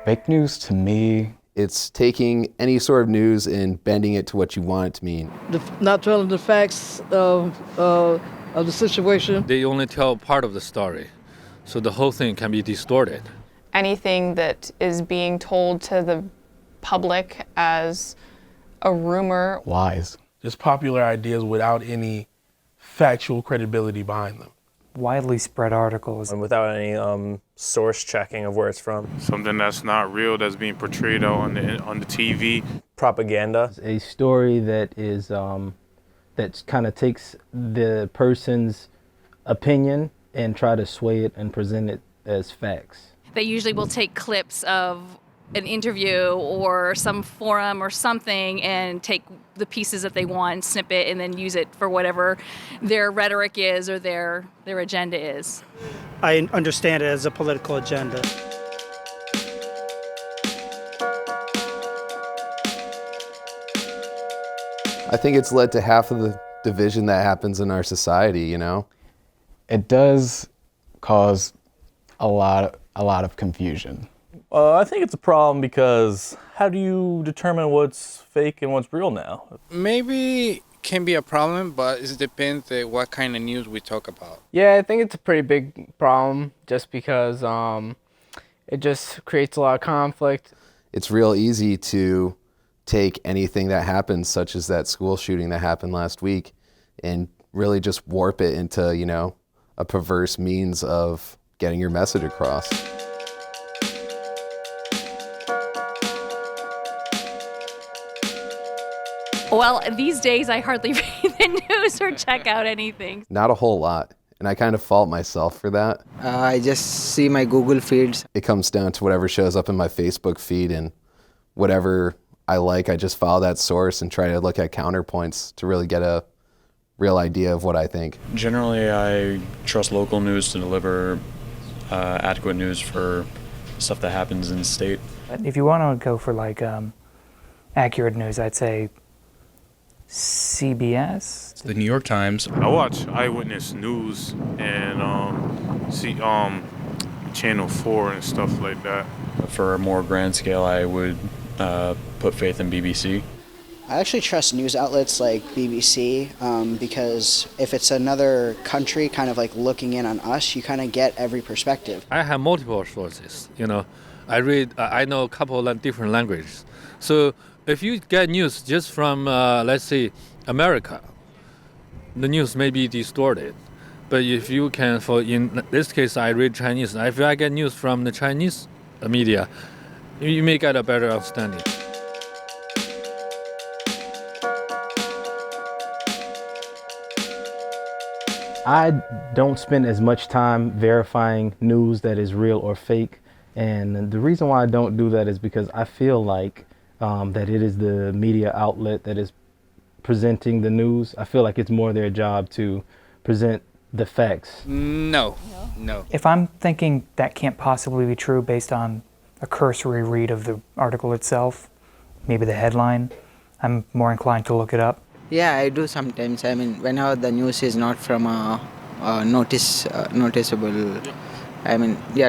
Fake news to me, it's taking any sort of news and bending it to what you want it to mean. Not telling the facts of the situation. They only tell part of the story, so the whole thing can be distorted. Anything that is being told to the public as a rumor. lies. Just popular ideas without any factual credibility behind them. Widely spread articles. And without any source checking of where it's from. Something that's not real that's being portrayed on the TV. Propaganda. A story that is that kind of takes the person's opinion and try to sway it and present it as facts. They usually will take clips of an interview or some forum or something and take the pieces that they want, snip it, and then use it for whatever their rhetoric is or their agenda is. I understand it as a political agenda. I think it's led to half of the division that happens in our society, you know? It does cause a lot of confusion. I think it's a problem because how do you determine what's fake and what's real now? Maybe can be a problem, but it depends what kind of news we talk about. Yeah, I think it's a pretty big problem just because it just creates a lot of conflict. It's real easy to take anything that happens, such as that school shooting that happened last week, and really just warp it into, you know, a perverse means of getting your message across. Well, these days I hardly read the news or check out anything. Not a whole lot, and I kind of fault myself for that. I just see my Google feeds. It comes down to whatever shows up in my Facebook feed, and whatever I like, I just follow that source and try to look at counterpoints to really get a real idea of what I think. Generally, I trust local news to deliver adequate news for stuff that happens in the state. If you want to go for like accurate news, I'd say CBS. The New York Times. I watch Eyewitness News and see Channel 4 and stuff like that. For a more grand scale, I would put faith in BBC. I actually trust news outlets like BBC because if it's another country kind of like looking in on us, you kind of get every perspective. I have multiple sources, you know. I know a couple of different languages. So if you get news just from, let's say, America, the news may be distorted. But if you can, in this case, I read Chinese. If I get news from the Chinese media, you may get a better understanding. I don't spend as much time verifying news that is real or fake. And the reason why I don't do that is because I feel like that it is the media outlet that is presenting the news. I feel like it's more their job to present the facts. No. If I'm thinking that can't possibly be true based on a cursory read of the article itself, maybe the headline, I'm more inclined to look it up. Yeah, I do sometimes. I mean, whenever the news is not from a noticeable,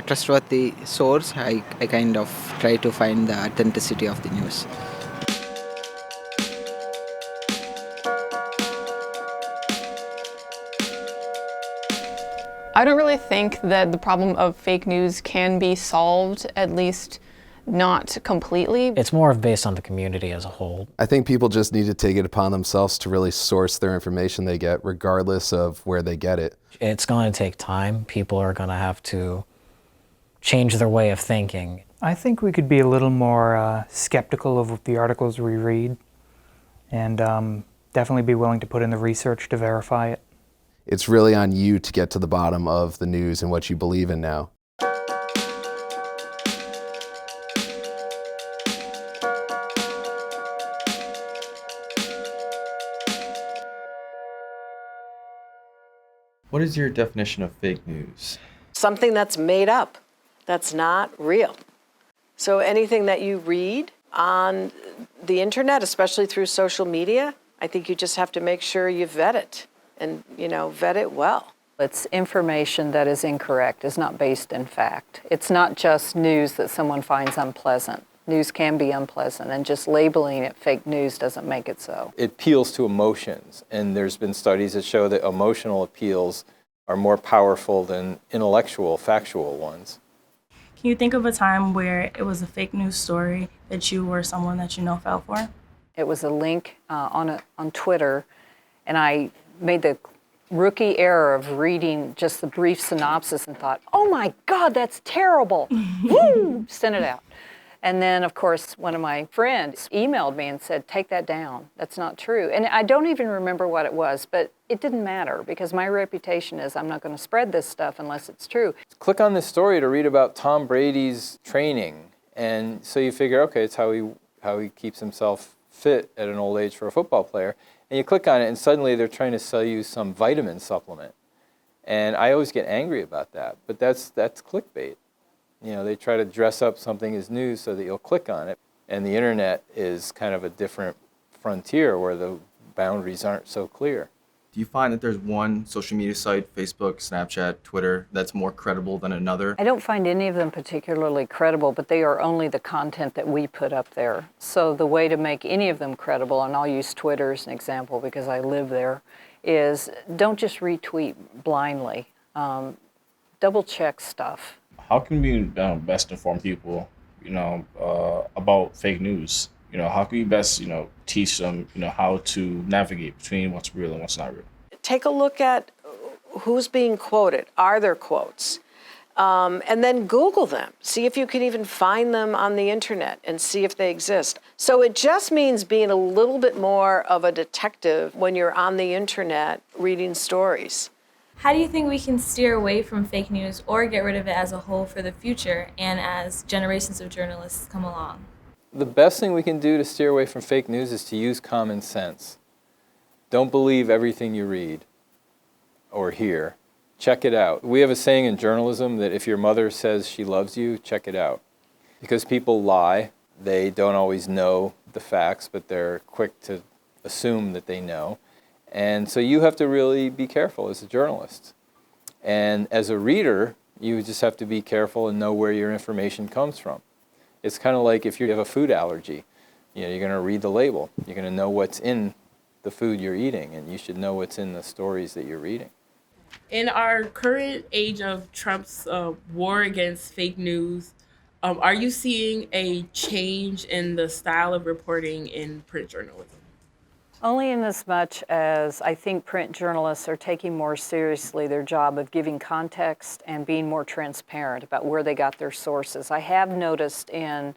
trustworthy source, I kind of try to find the authenticity of the news. I don't really think that the problem of fake news can be solved, at least not completely. It's more of based on the community as a whole. I think people just need to take it upon themselves to really source their information they get, regardless of where they get it. It's going to take time. People are going to have to change their way of thinking. I think we could be a little more skeptical of the articles we read and definitely be willing to put in the research to verify it. It's really on you to get to the bottom of the news and what you believe in now. What is your definition of fake news? Something that's made up, that's not real. So anything that you read on the internet, especially through social media, I think you just have to make sure you vet it and, vet it well. It's information that is incorrect, is not based in fact. It's not just news that someone finds unpleasant. News can be unpleasant, and just labeling it fake news doesn't make it so. It appeals to emotions, and there's been studies that show that emotional appeals are more powerful than intellectual, factual ones. Can you think of a time where it was a fake news story that you or someone that you know fell for? It was a link on Twitter, and I made the rookie error of reading just the brief synopsis and thought, oh my God, that's terrible. Woo! Sent it out. And then, of course, one of my friends emailed me and said, take that down. That's not true. And I don't even remember what it was, but it didn't matter because my reputation is I'm not going to spread this stuff unless it's true. Click on this story to read about Tom Brady's training. And so you figure, okay, it's how he keeps himself fit at an old age for a football player. And you click on it, and suddenly they're trying to sell you some vitamin supplement. And I always get angry about that, but that's clickbait. You know, they try to dress up something as news so that you'll click on it. And the internet is kind of a different frontier where the boundaries aren't so clear. Do you find that there's one social media site, Facebook, Snapchat, Twitter, that's more credible than another? I don't find any of them particularly credible, but they are only the content that we put up there. So the way to make any of them credible, and I'll use Twitter as an example because I live there, is don't just retweet blindly. Double check stuff. How can we best inform people, about fake news? How can we best, teach them, how to navigate between what's real and what's not real? Take a look at who's being quoted. Are there quotes? And then Google them. See if you can even find them on the internet and see if they exist. So it just means being a little bit more of a detective when you're on the internet reading stories. How do you think we can steer away from fake news or get rid of it as a whole for the future and as generations of journalists come along? The best thing we can do to steer away from fake news is to use common sense. Don't believe everything you read or hear. Check it out. We have a saying in journalism that if your mother says she loves you, check it out. Because people lie. They don't always know the facts, but they're quick to assume that they know. And so you have to really be careful as a journalist. And as a reader, you just have to be careful and know where your information comes from. It's kind of like if you have a food allergy, you're going to read the label. You're going to know what's in the food you're eating, and you should know what's in the stories that you're reading. In our current age of Trump's war against fake news, are you seeing a change in the style of reporting in print journalism? Only in as much as I think print journalists are taking more seriously their job of giving context and being more transparent about where they got their sources. I have noticed in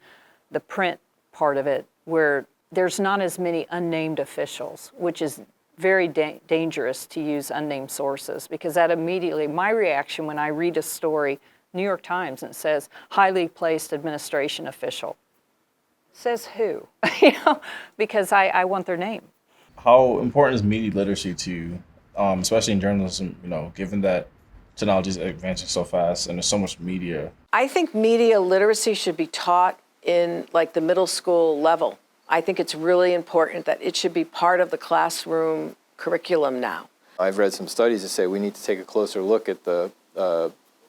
the print part of it where there's not as many unnamed officials, which is very dangerous to use unnamed sources because that immediately, my reaction when I read a story, New York Times, and it says, highly placed administration official. Says who? Because I want their name. How important is media literacy to you, especially in journalism, given that technology is advancing so fast and there's so much media? I think media literacy should be taught in like the middle school level. I think it's really important that it should be part of the classroom curriculum now. I've read some studies that say we need to take a closer look at the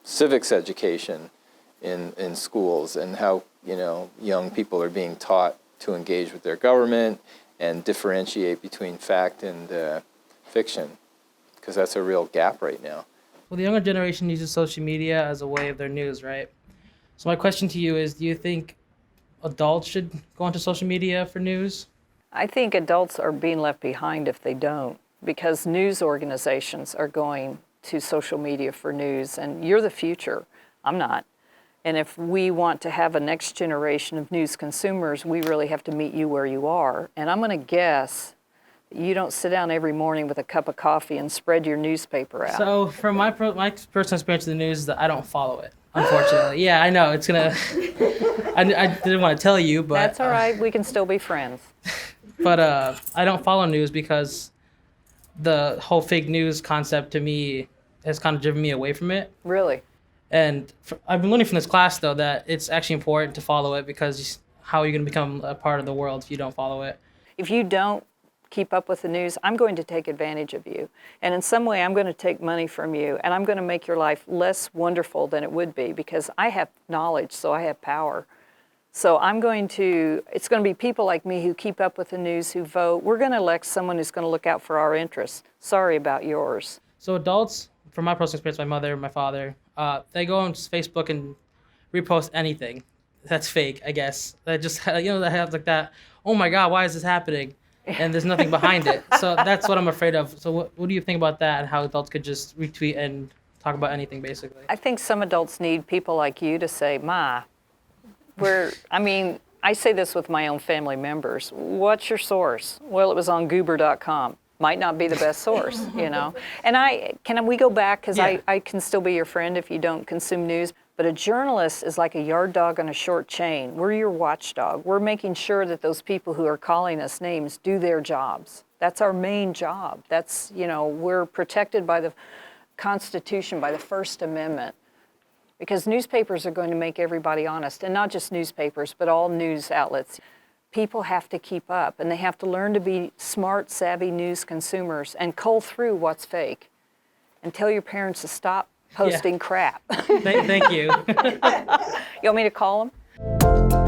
civics education in schools and how young people are being taught to engage with their government and differentiate between fact and fiction, because that's a real gap right now. Well, the younger generation uses social media as a way of their news, right? So my question to you is, do you think adults should go onto social media for news? I think adults are being left behind if they don't, because news organizations are going to social media for news, and you're the future. I'm not. And if we want to have a next generation of news consumers, we really have to meet you where you are. And I'm going to guess that you don't sit down every morning with a cup of coffee and spread your newspaper out. So from my personal experience with the news is that I don't follow it, unfortunately. Yeah, I know, it's going to... I didn't want to tell you, but... That's all right. We can still be friends. But I don't follow news because the whole fake news concept to me has kind of driven me away from it. Really? And I've been learning from this class, though, that it's actually important to follow it because how are you going to become a part of the world if you don't follow it? If you don't keep up with the news, I'm going to take advantage of you. And in some way, I'm going to take money from you, and I'm going to make your life less wonderful than it would be because I have knowledge, so I have power. So it's going to be people like me who keep up with the news, who vote. We're going to elect someone who's going to look out for our interests. Sorry about yours. So adults, from my personal experience, my mother, my father, they go on Facebook and repost anything that's fake, I guess. That just, that have like that, oh my God, why is this happening? And there's nothing behind it. So that's what I'm afraid of. So what do you think about that and how adults could just retweet and talk about anything, basically? I think some adults need people like you to say, Ma, I say this with my own family members. What's your source? Well, it was on goober.com. Might not be the best source, And can we go back? Because I can still be your friend if you don't consume news. But a journalist is like a yard dog on a short chain. We're your watchdog. We're making sure that those people who are calling us names do their jobs. That's our main job. That's, we're protected by the Constitution, by the First Amendment. Because newspapers are going to make everybody honest, and not just newspapers, but all news outlets. People have to keep up, and they have to learn to be smart, savvy news consumers and cull through what's fake. And tell your parents to stop posting crap. Thank you. You want me to call them?